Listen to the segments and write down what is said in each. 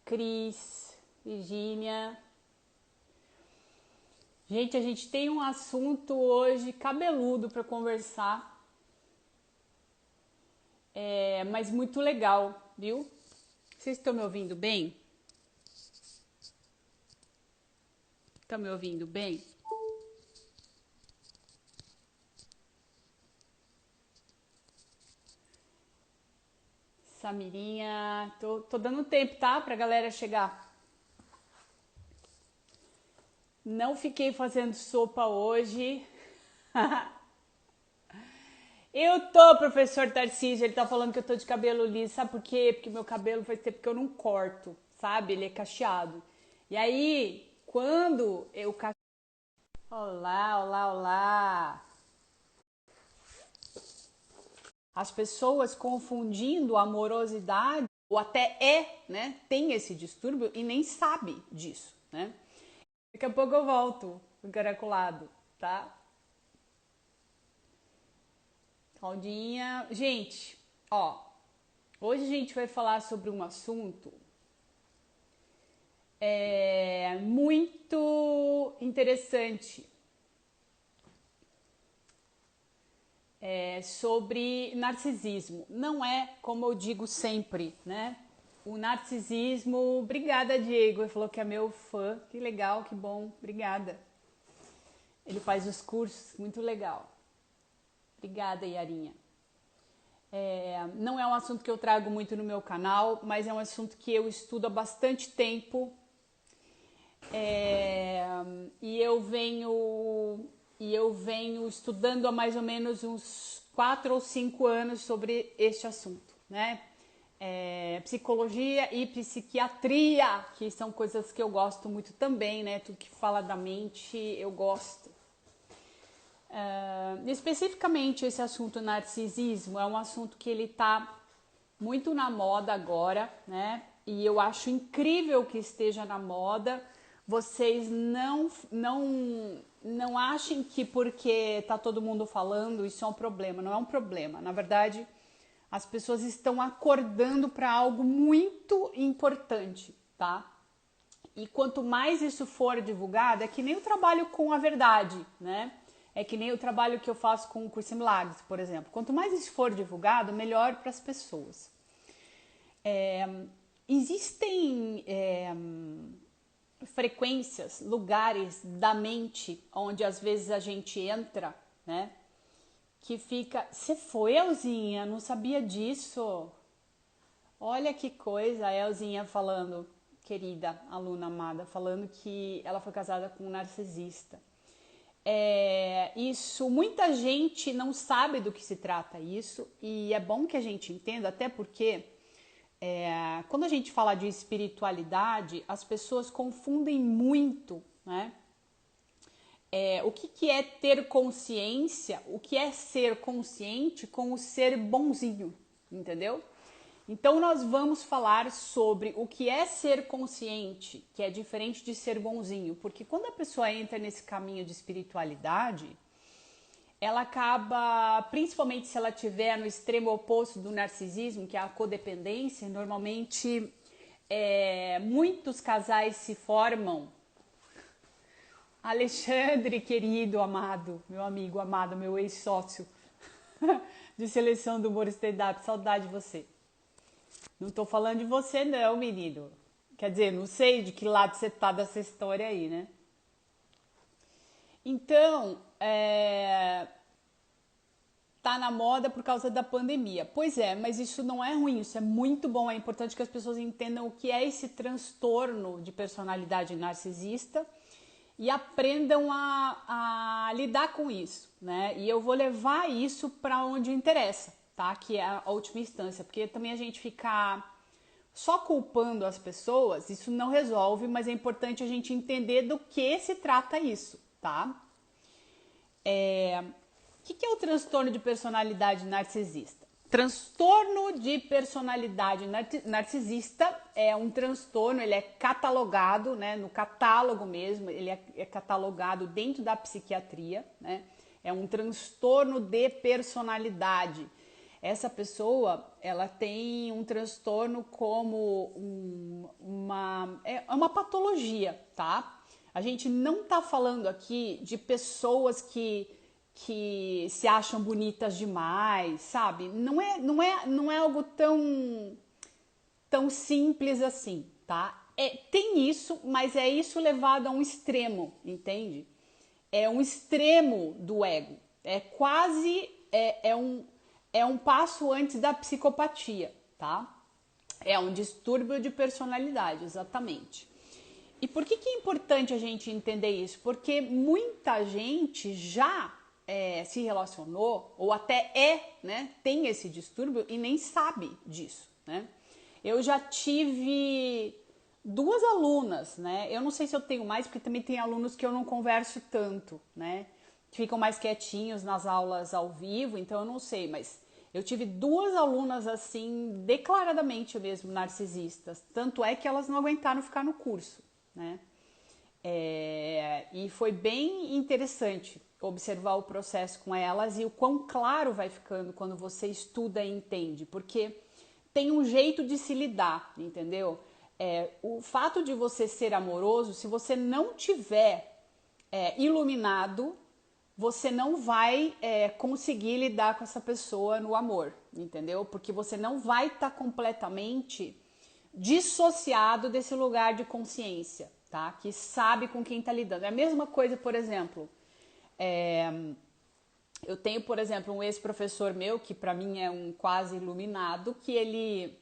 Cris, Virgínia. Gente, a gente tem um assunto hoje cabeludo para conversar, mas muito legal, viu? Vocês estão me ouvindo bem? Estão me ouvindo bem? Samirinha, tô dando tempo, tá? Pra galera chegar. Não fiquei fazendo sopa hoje. Eu tô, professor Tarcísio, ele tá falando que eu tô de cabelo liso. Sabe por quê? Porque meu cabelo faz tempo que eu não corto, sabe? Ele é cacheado. E aí, quando eu... Olá, olá, olá. As pessoas confundindo amorosidade, ou até né? Tem esse distúrbio e nem sabe disso, né? Daqui a pouco eu volto, encaracolado, tá? Claudinha. Gente, ó, hoje a gente vai falar sobre um assunto muito interessante. Sobre narcisismo. Não é como eu digo sempre, né? O narcisismo. Obrigada, Diego. Ele falou que é meu fã. Que legal, que bom. Obrigada. Ele faz os cursos, muito legal. Obrigada, Yarinha. Não é um assunto que eu trago muito no meu canal, mas é um assunto que eu estudo há bastante tempo. E eu venho estudando há mais ou menos uns 4 ou 5 anos sobre este assunto, né? Psicologia e psiquiatria, que são coisas que eu gosto muito também, né? Tudo que fala da mente eu gosto. Especificamente esse assunto narcisismo é um assunto que ele tá muito na moda agora, né? E eu acho incrível que esteja na moda. Vocês não achem que porque tá todo mundo falando isso é um problema. Não é um problema. Na verdade, as pessoas estão acordando para algo muito importante, tá? E quanto mais isso for divulgado, é que nem o trabalho com a verdade, né? É que nem o trabalho que eu faço com o Curso em Milagres, por exemplo. Quanto mais isso for divulgado, melhor para as pessoas. Existem frequências, lugares da mente onde às vezes a gente entra, né? Que fica, você foi, Elzinha? Não sabia disso. Olha que coisa, a Elzinha falando, querida aluna amada, falando que ela foi casada com um narcisista. Isso, muita gente não sabe do que se trata isso, e é bom que a gente entenda, até porque quando a gente fala de espiritualidade, as pessoas confundem muito, né? O que é ter consciência, o que é ser consciente com o ser bonzinho, entendeu? Então nós vamos falar sobre o que é ser consciente, que é diferente de ser bonzinho, porque quando a pessoa entra nesse caminho de espiritualidade, ela acaba, principalmente se ela estiver no extremo oposto do narcisismo, que é a codependência, normalmente muitos casais se formam. Alexandre, querido, amado, meu amigo amado, meu ex-sócio de seleção do humor stand-up, saudade de você. Não tô falando de você não, menino. Quer dizer, não sei de que lado você tá dessa história aí, né? Então, tá na moda por causa da pandemia. Pois é, mas isso não é ruim, isso é muito bom. É importante que as pessoas entendam o que é esse transtorno de personalidade narcisista e aprendam a lidar com isso, né? E eu vou levar isso para onde interessa, tá? Que é a última instância, porque também a gente ficar só culpando as pessoas, isso não resolve, mas é importante a gente entender do que se trata isso, tá? O que é o transtorno de personalidade narcisista? Transtorno de personalidade narcisista é um transtorno, ele é catalogado, né, no catálogo mesmo, ele é catalogado dentro da psiquiatria, né, é um transtorno de personalidade. essa pessoa, ela tem um transtorno como é uma patologia, tá? A gente não tá falando aqui de pessoas que se acham bonitas demais, sabe? Não é algo tão simples assim, tá? Tem isso, mas é isso levado a um extremo, entende? É um extremo do ego. É quase é um passo antes da psicopatia, tá? É um distúrbio de personalidade, exatamente. E por que é importante a gente entender isso? Porque muita gente já se relacionou, ou até né, tem esse distúrbio e nem sabe disso, né? Eu já tive duas alunas, né? Eu não sei se eu tenho mais, porque também tem alunos que eu não converso tanto, né? Que ficam mais quietinhos nas aulas ao vivo, então eu não sei, mas eu tive duas alunas assim, declaradamente mesmo narcisistas. Tanto é que elas não aguentaram ficar no curso, né? E foi bem interessante observar o processo com elas e o quão claro vai ficando quando você estuda e entende, porque tem um jeito de se lidar, entendeu? O fato de você ser amoroso, se você não tiver iluminado, você não vai conseguir lidar com essa pessoa no amor, entendeu? Porque você não vai estar completamente dissociado desse lugar de consciência, tá? Que sabe com quem tá lidando. É a mesma coisa, por exemplo, eu tenho, por exemplo, um ex-professor meu, que para mim é um quase iluminado, que ele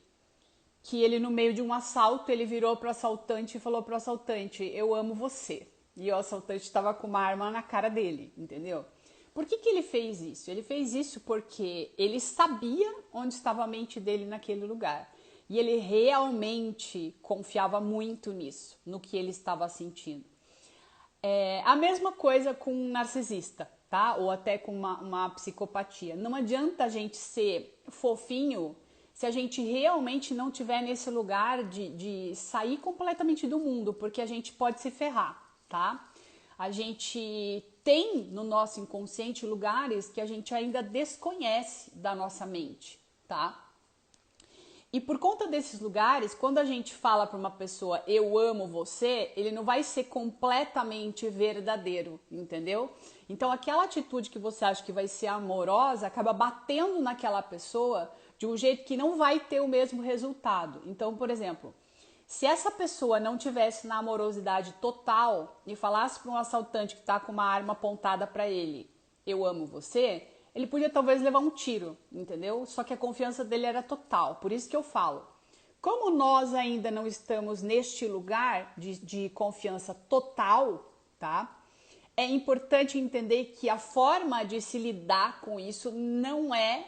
no meio de um assalto, ele virou pro assaltante e falou pro assaltante, eu amo você. E o assaltante estava com uma arma na cara dele, entendeu? Por que ele fez isso? Ele fez isso porque ele sabia onde estava a mente dele naquele lugar. E ele realmente confiava muito nisso, no que ele estava sentindo. A mesma coisa com um narcisista, tá? Ou até com uma psicopatia. Não adianta a gente ser fofinho se a gente realmente não tiver nesse lugar de sair completamente do mundo, porque a gente pode se ferrar, tá? A gente tem no nosso inconsciente lugares que a gente ainda desconhece da nossa mente, tá? E por conta desses lugares, quando a gente fala para uma pessoa eu amo você, ele não vai ser completamente verdadeiro, entendeu? Então aquela atitude que você acha que vai ser amorosa acaba batendo naquela pessoa de um jeito que não vai ter o mesmo resultado. Então, por exemplo, se essa pessoa não tivesse na amorosidade total e falasse para um assaltante que está com uma arma apontada para ele, eu amo você, ele podia talvez levar um tiro, entendeu? Só que a confiança dele era total. Por isso que eu falo, como nós ainda não estamos neste lugar de confiança total, tá? É importante entender que a forma de se lidar com isso não é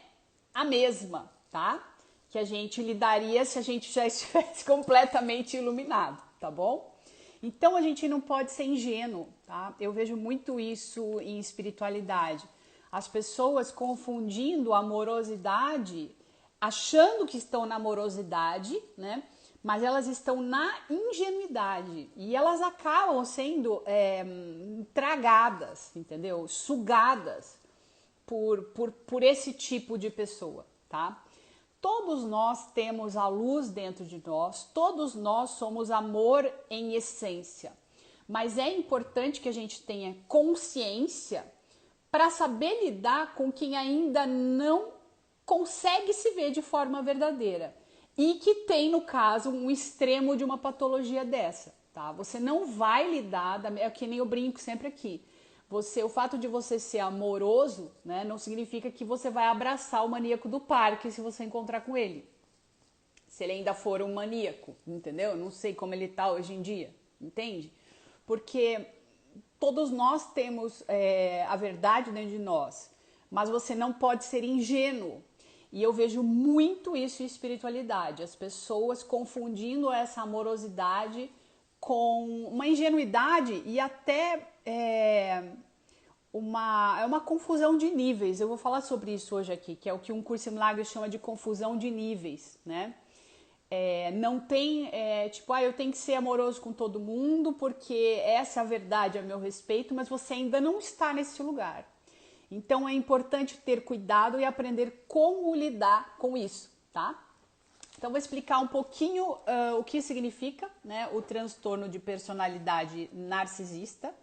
a mesma, tá? Que a gente lidaria se a gente já estivesse completamente iluminado, tá bom? Então a gente não pode ser ingênuo, tá? Eu vejo muito isso em espiritualidade. As pessoas confundindo amorosidade, achando que estão na amorosidade, né? Mas elas estão na ingenuidade e elas acabam sendo tragadas, entendeu? Sugadas por esse tipo de pessoa, tá? Todos nós temos a luz dentro de nós, todos nós somos amor em essência, mas é importante que a gente tenha consciência para saber lidar com quem ainda não consegue se ver de forma verdadeira e que tem, no caso, um extremo de uma patologia dessa, tá? Você não vai lidar, é que nem eu brinco sempre aqui, o fato de você ser amoroso, né, não significa que você vai abraçar o maníaco do parque se você encontrar com ele. Se ele ainda for um maníaco, entendeu? Não sei como ele tá hoje em dia, entende? Porque todos nós temos a verdade dentro de nós, mas você não pode ser ingênuo. E eu vejo muito isso em espiritualidade, as pessoas confundindo essa amorosidade com uma ingenuidade e até uma confusão de níveis. Eu vou falar sobre isso hoje aqui, que é o que um curso em milagres chama de confusão de níveis, né? Não tem, eu tenho que ser amoroso com todo mundo porque essa é a verdade a meu respeito, mas você ainda não está nesse lugar. Então é importante ter cuidado e aprender como lidar com isso, tá? Então vou explicar um pouquinho o que significa, né, o transtorno de personalidade narcisista.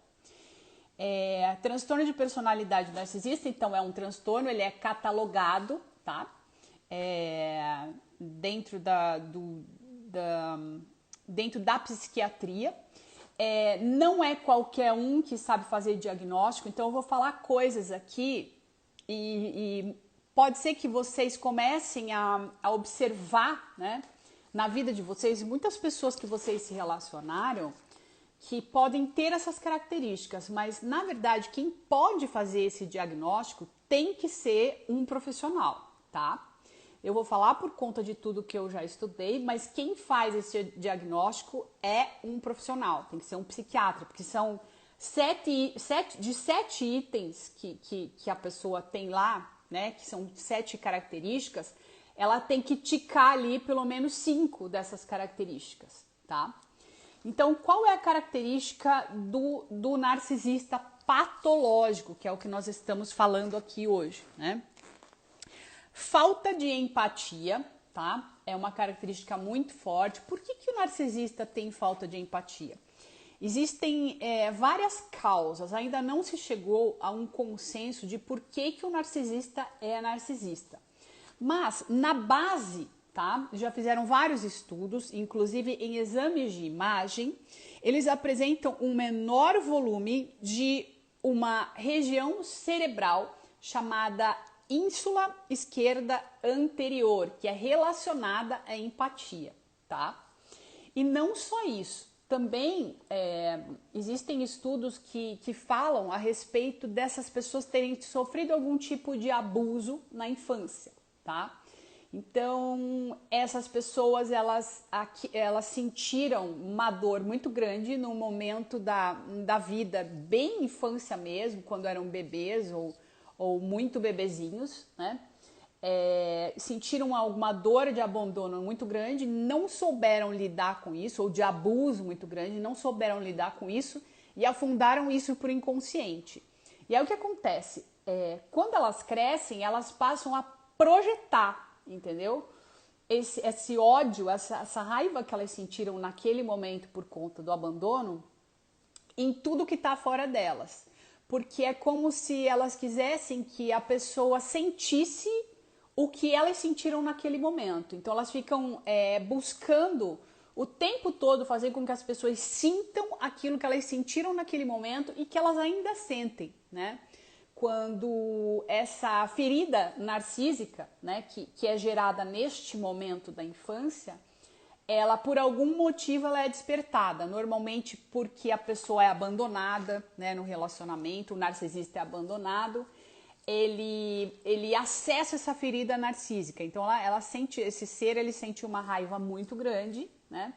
Transtorno de personalidade narcisista, então, é um transtorno, ele é catalogado, tá? Dentro dentro da psiquiatria. Não é qualquer um que sabe fazer diagnóstico, então eu vou falar coisas aqui e pode ser que vocês comecem a observar, né, na vida de vocês, muitas pessoas que vocês se relacionaram que podem ter essas características, mas na verdade quem pode fazer esse diagnóstico tem que ser um profissional, tá? Eu vou falar por conta de tudo que eu já estudei, mas quem faz esse diagnóstico é um profissional, tem que ser um psiquiatra, porque são sete itens que a pessoa tem lá, né, que são 7 características, ela tem que ticar ali pelo menos 5 dessas características, tá? Então, qual é a característica do narcisista patológico, que é o que nós estamos falando aqui hoje, né? Falta de empatia, tá? É uma característica muito forte. Por que o narcisista tem falta de empatia? Existem várias causas, ainda não se chegou a um consenso de por que o narcisista é narcisista. Mas, na base, tá? Já fizeram vários estudos, inclusive em exames de imagem, eles apresentam um menor volume de uma região cerebral chamada ínsula esquerda anterior, que é relacionada à empatia, tá? E não só isso, também existem estudos que falam a respeito dessas pessoas terem sofrido algum tipo de abuso na infância, tá? Então, essas pessoas, elas sentiram uma dor muito grande no momento da vida, bem infância mesmo, quando eram bebês ou muito bebezinhos, né? Sentiram uma dor de abandono muito grande, não souberam lidar com isso, ou de abuso muito grande, não souberam lidar com isso e afundaram isso por inconsciente. E aí o que acontece? Quando elas crescem, elas passam a projetar, entendeu? Esse ódio, essa raiva que elas sentiram naquele momento por conta do abandono em tudo que está fora delas. Porque é como se elas quisessem que a pessoa sentisse o que elas sentiram naquele momento. Então elas ficam buscando o tempo todo fazer com que as pessoas sintam aquilo que elas sentiram naquele momento e que elas ainda sentem, né? Quando essa ferida narcísica, né, que é gerada neste momento da infância, ela por algum motivo ela é despertada, normalmente porque a pessoa é abandonada, né, no relacionamento, o narcisista é abandonado, ele acessa essa ferida narcísica, então ela sente, esse ser ele sente uma raiva muito grande, né,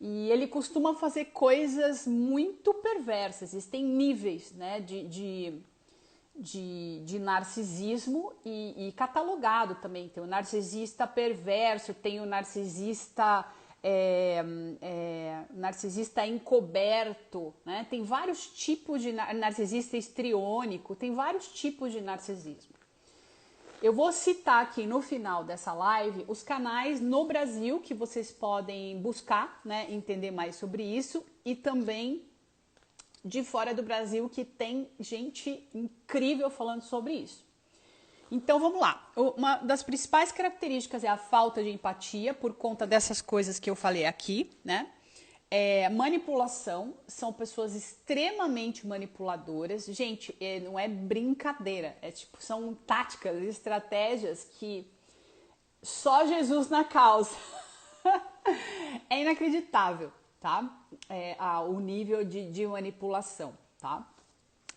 e ele costuma fazer coisas muito perversas, existem níveis, né, de narcisismo e catalogado também. Tem o narcisista perverso, tem o narcisista narcisista encoberto, né? Tem vários tipos de narcisista histriônico, tem vários tipos de narcisismo. Eu vou citar aqui no final dessa live os canais no Brasil que vocês podem buscar, né, entender mais sobre isso, e também de fora do Brasil, que tem gente incrível falando sobre isso. Então vamos lá. Uma das principais características é a falta de empatia, por conta dessas coisas que eu falei aqui, né? Manipulação, são pessoas extremamente manipuladoras. Gente, não é brincadeira, são táticas, estratégias que só Jesus na causa. É inacreditável, tá? O nível de manipulação, tá?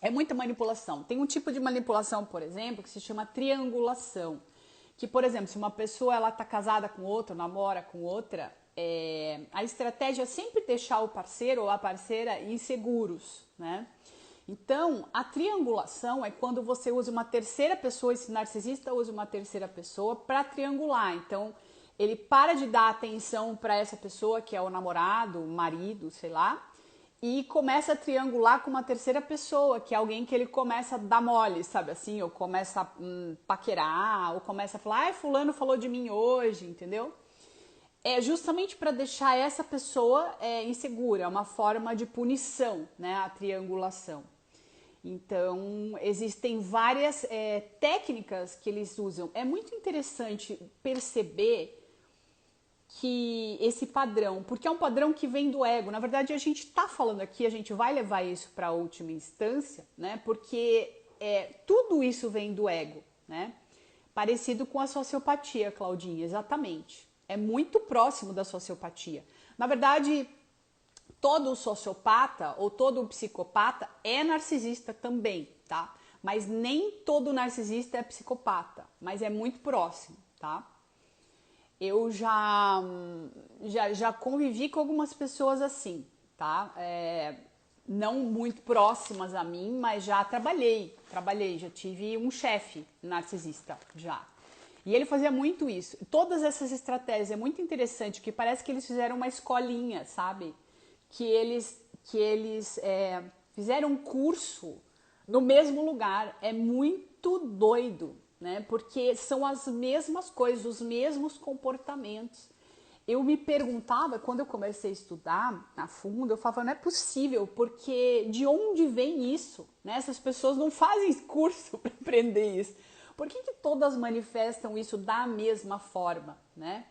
É muita manipulação. Tem um tipo de manipulação, por exemplo, que se chama triangulação. Que, por exemplo, se uma pessoa ela tá casada com outra, namora com outra, a estratégia é sempre deixar o parceiro ou a parceira inseguros, né? Então, a triangulação é quando você usa uma terceira pessoa, esse narcisista usa uma terceira pessoa para triangular. Então, ele para de dar atenção para essa pessoa que é o namorado, o marido, sei lá, e começa a triangular com uma terceira pessoa, que é alguém que ele começa a dar mole, sabe assim? Ou começa a paquerar, ou começa a falar, fulano falou de mim hoje, entendeu? É justamente para deixar essa pessoa insegura, é uma forma de punição, né? A triangulação. Então, existem várias técnicas que eles usam. É muito interessante perceber que esse padrão, porque é um padrão que vem do ego. Na verdade, a gente está falando aqui, a gente vai levar isso para a última instância, né? Porque tudo isso vem do ego, né? Parecido com a sociopatia, Claudinha, exatamente. É muito próximo da sociopatia. Na verdade, todo sociopata ou todo psicopata é narcisista também, tá? Mas nem todo narcisista é psicopata, mas é muito próximo, tá? Eu já convivi com algumas pessoas assim, tá? Não muito próximas a mim, mas já trabalhei, já tive um chefe narcisista, já. E ele fazia muito isso. Todas essas estratégias, é muito interessante, que parece que eles fizeram uma escolinha, sabe? Que eles fizeram um curso no mesmo lugar. É muito doido, né? Porque são as mesmas coisas, os mesmos comportamentos. Eu me perguntava, quando eu comecei a estudar a fundo, eu falava, não é possível, porque de onde vem isso? Né? Essas pessoas não fazem curso para aprender isso. Por que todas manifestam isso da mesma forma, né?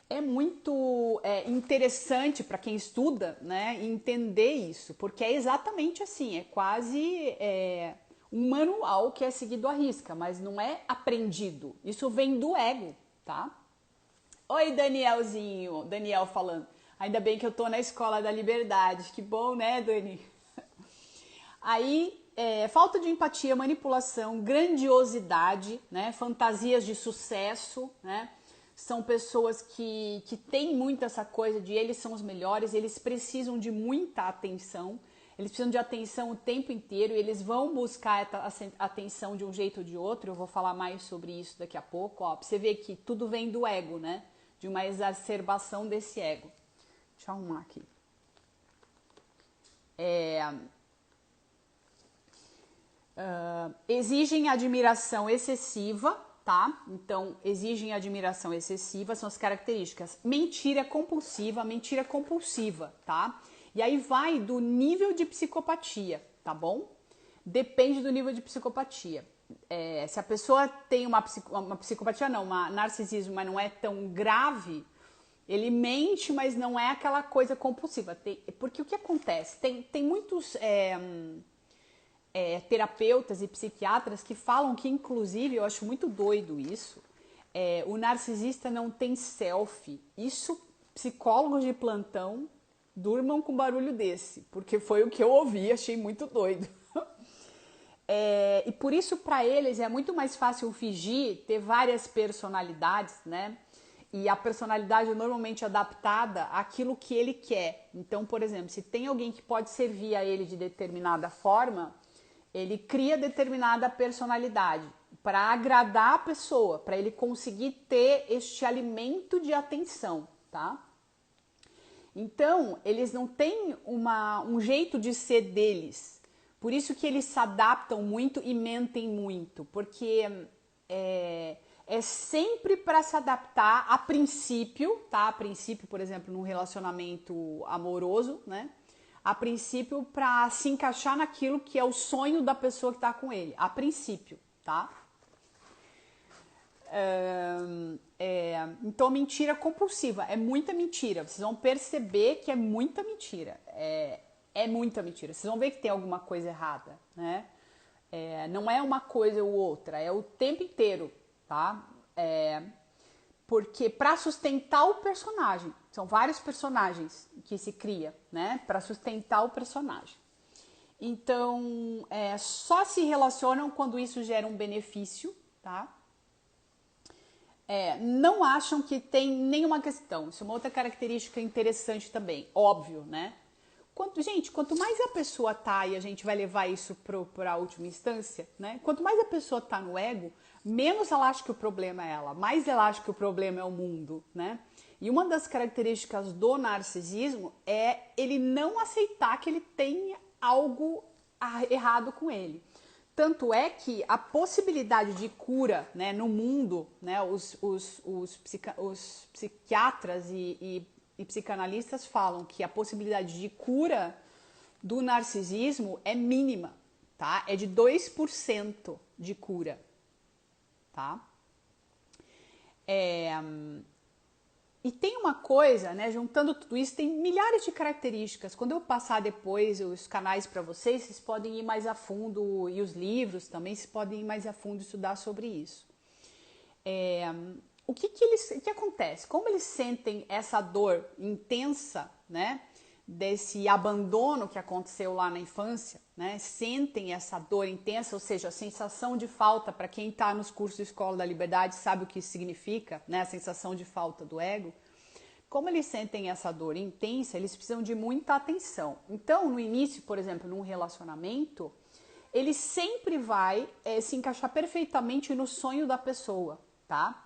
É muito interessante para quem estuda, né, entender isso, porque é exatamente assim, é quase um manual que é seguido à risca, mas não é aprendido. Isso vem do ego, tá? Oi, Danielzinho, Daniel falando. Ainda bem que eu tô na Escola da Liberdade, que bom, né, Dani? Aí, falta de empatia, manipulação, grandiosidade, né, fantasias de sucesso, né? São pessoas que têm muito essa coisa de eles são os melhores, eles precisam de muita atenção, eles precisam de atenção o tempo inteiro e eles vão buscar essa atenção de um jeito ou de outro. Eu vou falar mais sobre isso daqui a pouco, ó, pra você ver que tudo vem do ego, né? De uma exacerbação desse ego. Deixa eu arrumar aqui. Exigem admiração excessiva, tá? Então, exigem admiração excessiva, são as características. Mentira compulsiva, tá? E aí vai do nível de psicopatia, tá bom? Depende do nível de psicopatia. Se a pessoa tem uma psicopatia, não, uma narcisismo, mas não é tão grave, ele mente, mas não é aquela coisa compulsiva. Porque o que acontece? Tem muitos... terapeutas e psiquiatras que falam que, inclusive, eu acho muito doido isso, o narcisista não tem selfie. Isso, psicólogos de plantão durmam com barulho desse, porque foi o que eu ouvi, achei muito doido. E por isso, para eles, é muito mais fácil fingir, ter várias personalidades, né? E a personalidade é normalmente adaptada àquilo que ele quer. Então, por exemplo, se tem alguém que pode servir a ele de determinada forma, ele cria determinada personalidade para agradar a pessoa, para ele conseguir ter este alimento de atenção, tá? Então, eles não têm um jeito de ser deles. Por isso que eles se adaptam muito e mentem muito, porque é sempre para se adaptar a princípio, tá? A princípio, por exemplo, num relacionamento amoroso, né? A princípio, para se encaixar naquilo que é o sonho da pessoa que está com ele. A princípio, tá? Então, mentira compulsiva. É muita mentira. Vocês vão perceber que é muita mentira. É muita mentira. Vocês vão ver que tem alguma coisa errada, né? Não é uma coisa ou outra. É o tempo inteiro, tá? Porque para sustentar o personagem, são vários personagens que se cria, né, para sustentar o personagem. Então, só se relacionam quando isso gera um benefício, tá? Não acham que tem nenhuma questão. Isso é uma outra característica interessante também, óbvio, né? Quanto mais a pessoa tá, e a gente vai levar isso para a última instância, né? Quanto mais a pessoa tá no ego, menos ela acha que o problema é ela, mais ela acha que o problema é o mundo, né? E uma das características do narcisismo é ele não aceitar que ele tem algo errado com ele. Tanto é que a possibilidade de cura, né, no mundo, né, os psiquiatras e psicanalistas falam que a possibilidade de cura do narcisismo é mínima, tá? É de 2% de cura, tá? E tem uma coisa, né, juntando tudo isso, tem milhares de características. Quando eu passar depois os canais para vocês, vocês podem ir mais a fundo, e os livros também, vocês podem ir mais a fundo estudar sobre isso. O que acontece? Como eles sentem essa dor intensa, né, desse abandono que aconteceu lá na infância, né, sentem essa dor intensa, ou seja, a sensação de falta, para quem está nos cursos de Escola da Liberdade sabe o que isso significa, né, a sensação de falta do ego. Como eles sentem essa dor intensa, eles precisam de muita atenção. Então, no início, por exemplo, num relacionamento, ele sempre vai se encaixar perfeitamente no sonho da pessoa, tá?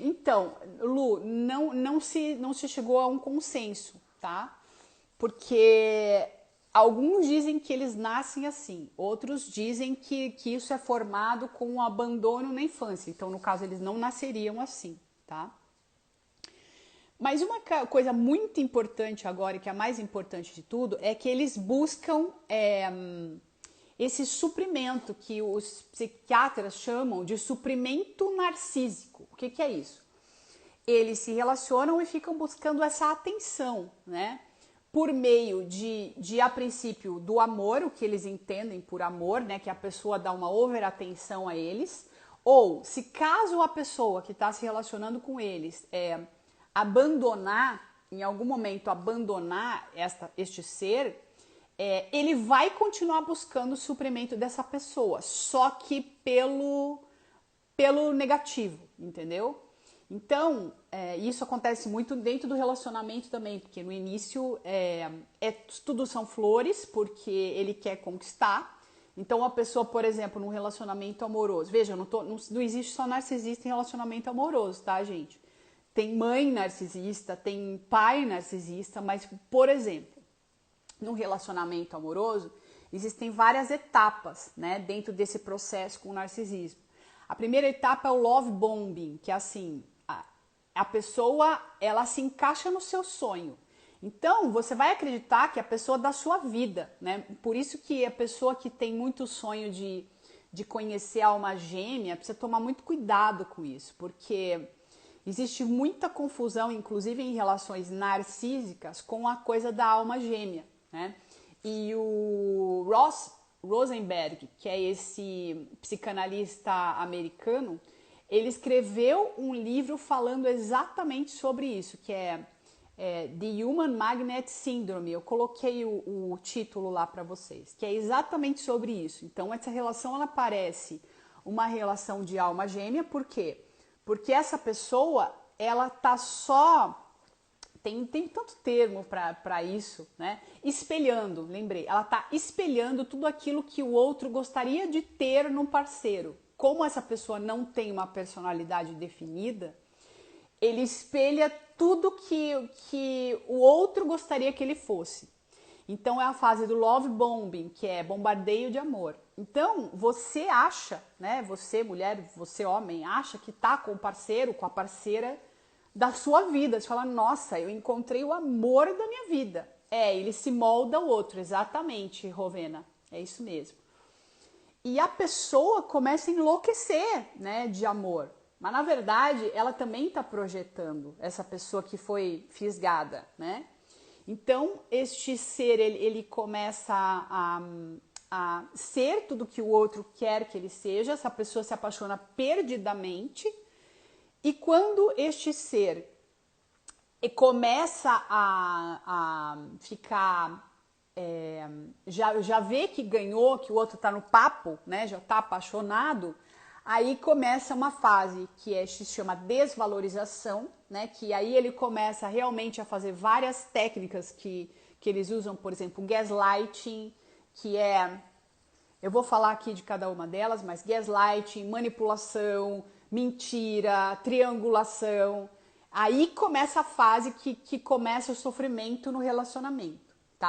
Então, Lu, não se chegou a um consenso, tá? Porque alguns dizem que eles nascem assim, outros dizem que isso é formado com um abandono na infância. Então, no caso, eles não nasceriam assim, tá? Mas uma coisa muito importante agora, e que é a mais importante de tudo, é que eles buscam esse suprimento que os psiquiatras chamam de suprimento narcísico. O que é isso? Eles se relacionam e ficam buscando essa atenção, né? Por meio de a princípio, do amor, o que eles entendem por amor, né? Que a pessoa dá uma overatenção a eles. Ou, se caso a pessoa que está se relacionando com eles abandonar, em algum momento abandonar este ser, ele vai continuar buscando o suprimento dessa pessoa, só que pelo negativo, entendeu? Então, isso acontece muito dentro do relacionamento também, porque no início tudo são flores, porque ele quer conquistar. Então, a pessoa, por exemplo, num relacionamento amoroso, veja, não existe só narcisista em relacionamento amoroso, tá, gente? Tem mãe narcisista, tem pai narcisista, mas, por exemplo, num relacionamento amoroso, existem várias etapas, né, dentro desse processo com o narcisismo. A primeira etapa é o love bombing, que é assim, a pessoa, ela se encaixa no seu sonho. Então, você vai acreditar que é a pessoa da sua vida, né? Por isso que a pessoa que tem muito sonho de conhecer a alma gêmea precisa tomar muito cuidado com isso, porque existe muita confusão, inclusive em relações narcísicas, com a coisa da alma gêmea, né? E o Ross Rosenberg, que é esse psicanalista americano, ele escreveu um livro falando exatamente sobre isso, que é The Human Magnet Syndrome. Eu coloquei o título lá para vocês, que é exatamente sobre isso. Então, essa relação, ela parece uma relação de alma gêmea, por quê? Porque essa pessoa, ela tá só... Tem tanto termo para isso, né? Espelhando, lembrei. Ela tá espelhando tudo aquilo que o outro gostaria de ter num parceiro. Como essa pessoa não tem uma personalidade definida, ele espelha tudo que o outro gostaria que ele fosse. Então é a fase do love bombing, que é bombardeio de amor. Então você acha, né? Você mulher, você homem, acha que tá com o parceiro, com a parceira da sua vida. Você fala, nossa, eu encontrei o amor da minha vida. Ele se molda ao outro, exatamente, Rovena. É isso mesmo. E a pessoa começa a enlouquecer, né, de amor. Mas, na verdade, ela também está projetando essa pessoa que foi fisgada, né? Então, este ser, ele começa a ser tudo que o outro quer que ele seja. Essa pessoa se apaixona perdidamente. E quando este ser começa a ficar... já vê que ganhou, que o outro está no papo, né? Já está apaixonado, aí começa uma fase que se chama desvalorização, né? Que aí ele começa realmente a fazer várias técnicas que eles usam, por exemplo, gaslighting, que eu vou falar aqui de cada uma delas, mas gaslighting, manipulação, mentira, triangulação. Aí começa a fase que começa o sofrimento no relacionamento.